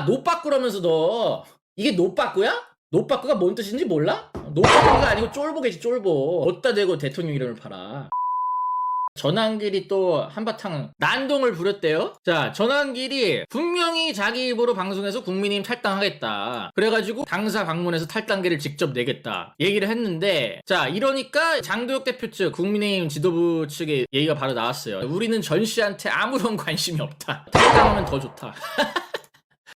노빠꾸라면서 너 이게 노빠꾸야? 노빠꾸가 뭔 뜻인지 몰라? 노빠꾸가 아니고 쫄보겠지 쫄보. 어디다 대고 대통령 이름을 팔아. 전환길이 또 한바탕 난동을 부렸대요. 자, 전환길이 분명히 자기 입으로 방송에서 국민의힘 탈당하겠다, 그래가지고 당사 방문해서 탈당계를 직접 내겠다 얘기를 했는데, 자 이러니까 장도혁 대표 측, 국민의힘 지도부 측의 얘기가 바로 나왔어요. 우리는 전 씨한테 아무런 관심이 없다, 탈당하면 더 좋다.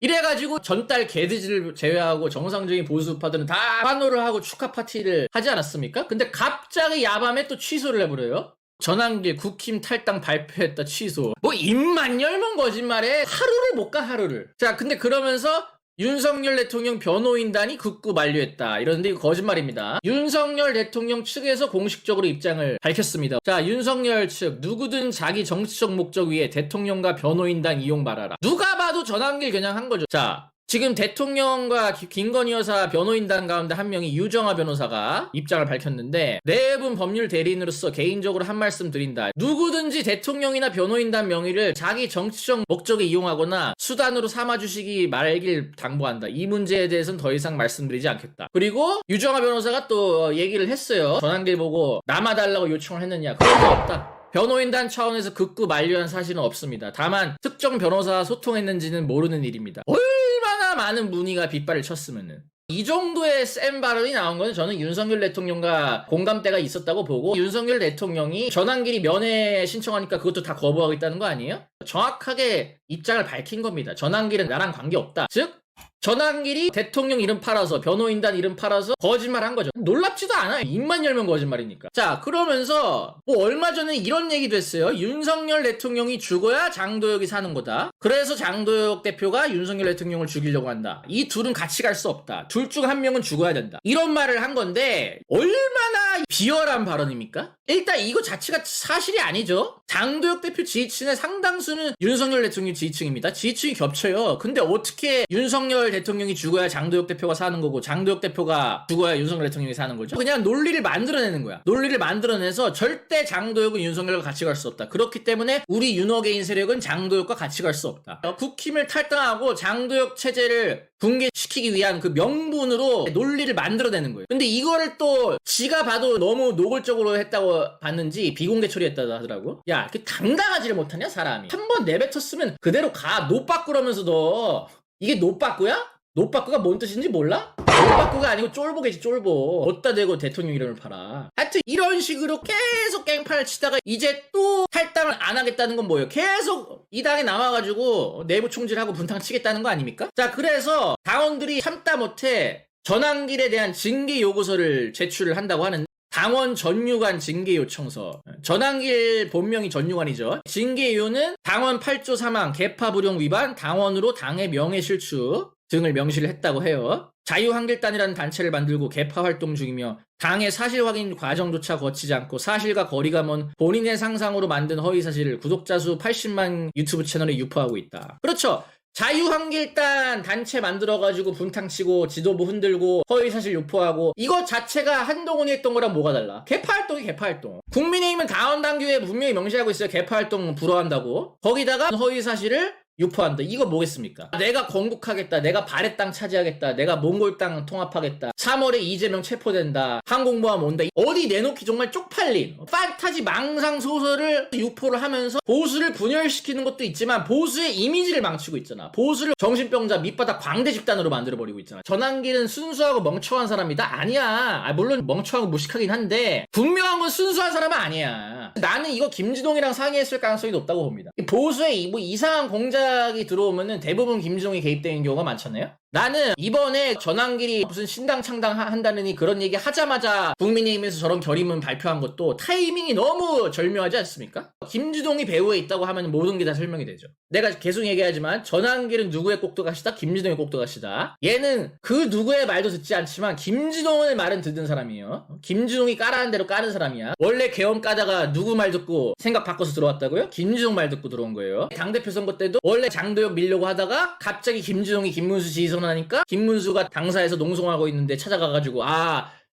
이래가지고 전달 개드지를 제외하고 정상적인 보수파들은 다 환호를 하고 축하 파티를 하지 않았습니까? 근데 갑자기 야밤에 또 취소를 해버려요. 전환길 국힘 탈당 발표했다 취소. 뭐 입만 열면 거짓말해. 하루를 못 가, 하루를. 자, 근데 그러면서 윤석열 대통령 변호인단이 극구 만류했다 이러는데 이거 거짓말입니다. 윤석열 대통령 측에서 공식적으로 입장을 밝혔습니다. 자, 윤석열 측, 누구든 자기 정치적 목적 위해 대통령과 변호인단 이용 말아라. 누가 봐도 전환길 겨냥한 거죠. 자, 지금 대통령과 김건희 여사 변호인단 가운데 한 명이 유정아 변호사가 입장을 밝혔는데, 내분 법률 대리인으로서 개인적으로 한 말씀 드린다. 누구든지 대통령이나 변호인단 명의를 자기 정치적 목적에 이용하거나 수단으로 삼아주시기 말길 당부한다. 이 문제에 대해서는 더 이상 말씀드리지 않겠다. 그리고 유정아 변호사가 또 얘기를 했어요. 전환길 보고 남아달라고 요청을 했느냐. 그런 거 없다. 변호인단 차원에서 극구 만류한 사실은 없습니다. 다만 특정 변호사와 소통했는지는 모르는 일입니다. 얼마나 많은 문의가 빗발을 쳤으면은. 이 정도의 센 발언이 나온 건 저는 윤석열 대통령과 공감대가 있었다고 보고, 윤석열 대통령이 전환길이 면회 신청하니까 그것도 다 거부하고 있다는 거 아니에요? 정확하게 입장을 밝힌 겁니다. 전환길은 나랑 관계없다. 즉 전환길이 대통령 이름 팔아서, 변호인단 이름 팔아서 거짓말 한 거죠. 놀랍지도 않아요. 입만 열면 거짓말이니까. 자, 그러면서 뭐 얼마 전에 이런 얘기도 했어요. 윤석열 대통령이 죽어야 장도혁이 사는 거다. 그래서 장도혁 대표가 윤석열 대통령을 죽이려고 한다. 이 둘은 같이 갈 수 없다. 둘 중 한 명은 죽어야 된다. 이런 말을 한 건데 얼마나 비열한 발언입니까? 일단 이거 자체가 사실이 아니죠. 장도혁 대표 지지층의 상당수는 윤석열 대통령 지지층입니다. 지지층이 겹쳐요. 근데 어떻게 윤석열 대통령이 죽어야 장도혁 대표가 사는 거고, 장도혁 대표가 죽어야 윤석열 대통령이 사는 거죠? 그냥 논리를 만들어내는 거야. 논리를 만들어내서 절대 장도혁은 윤석열과 같이 갈 수 없다. 그렇기 때문에 우리 윤호개인 세력은 장도혁과 같이 갈 수 없다. 국힘을 탈당하고 장도혁 체제를 붕괴시키기 위한 그 명분으로 논리를 만들어내는 거예요. 근데 이거를 또 지가 봐도 너무 노골적으로 했다고 봤는지 비공개 처리했다고 하더라고. 야, 당당하지를 못하냐 사람이. 한번 내뱉었으면 그대로 가. 노빠꾸라면서 너 이게 노빠꾸야? 노빠꾸가 뭔 뜻인지 몰라? 노빠꾸가 아니고 쫄보겠지 쫄보. 어디다 대고 대통령 이름을 팔아. 하여튼 이런 식으로 계속 깽판을 치다가 이제 또 탈당을 안 하겠다는 건 뭐예요? 계속 이 당에 남아가지고 내부 총질하고 분탕 치겠다는 거 아닙니까? 자, 그래서 당원들이 참다 못해 전환길에 대한 징계 요구서를 제출을 한다고 하는데, 당원 전유관 징계 요청서. 전환길 본명이 전유관이죠. 징계 이유는 당원 8조 사망, 계파 불용 위반, 당원으로 당의 명예 실추 등을 명시를 했다고 해요. 자유한길단이라는 단체를 만들고 개파 활동 중이며 당의 사실 확인 과정조차 거치지 않고 사실과 거리가 먼 본인의 상상으로 만든 허위사실을 구독자 수 80만 유튜브 채널에 유포하고 있다. 그렇죠. 자유한길단 단체 만들어가지고 분탕치고 지도부 흔들고 허위사실 유포하고, 이거 자체가 한동훈이 했던 거랑 뭐가 달라? 개파활동이 개파활동. 국민의힘은 당원당규에 분명히 명시하고 있어요. 개파활동 불허한다고. 거기다가 허위사실을 유포한다. 이거 뭐겠습니까? 내가 건국하겠다, 내가 발해 땅 차지하겠다, 내가 몽골 땅 통합하겠다, 3월에 이재명 체포된다, 항공모함 온다. 어디 내놓기 정말 쪽팔린 판타지 망상 소설을 유포를 하면서 보수를 분열시키는 것도 있지만 보수의 이미지를 망치고 있잖아. 보수를 정신병자 밑바닥 광대 집단으로 만들어버리고 있잖아. 전환길은 순수하고 멍청한 사람이다? 아니야. 물론 멍청하고 무식하긴 한데 분명한 건 순수한 사람은 아니야. 나는 이거 김진동이랑 상의했을 가능성이 높다고 봅니다. 보수의 뭐 이상한 공작이 들어오면은 대부분 김진동이 개입되는 경우가 많잖아요. 나는 이번에 전환길이 무슨 신당 창당 한다느니 그런 얘기 하자마자 국민의힘에서 저런 결의문 발표한 것도 타이밍이 너무 절묘하지 않습니까? 김주동이 배후에 있다고 하면 모든 게 다 설명이 되죠. 내가 계속 얘기하지만 전환길은 누구의 꼭두가시다? 김주동의 꼭두가시다. 얘는 그 누구의 말도 듣지 않지만 김주동의 말은 듣는 사람이에요. 김주동이 까라는 대로 까는 사람이야. 원래 계엄 까다가 누구 말 듣고 생각 바꿔서 들어왔다고요? 김주동 말 듣고 들어온 거예요. 당대표 선거 때도 원래 장도혁 밀려고 하다가 갑자기 김주동이 김문수 지지선언하니까 김문수가 당사에서 농성하고 있는데 찾아가가지고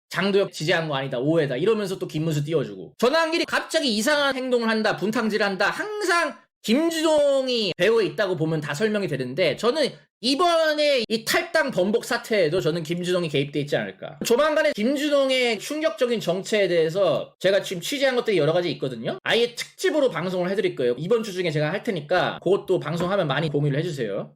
장도혁 지지한 거 아니다, 오해다 이러면서 또 김문수 띄워주고, 전환길이 갑자기 이상한 행동을 한다, 분탕질을 한다, 항상 김주동이 배후에 있다고 보면 다 설명이 되는데, 저는 이번에 이 탈당 번복 사태에도 저는 김준홍이 개입돼 있지 않을까. 조만간에 김준홍의 충격적인 정체에 대해서 제가 지금 취재한 것들이 여러 가지 있거든요. 아예 특집으로 방송을 해드릴 거예요. 이번 주 중에 제가 할 테니까 그것도 방송하면 많이 공유를 해주세요.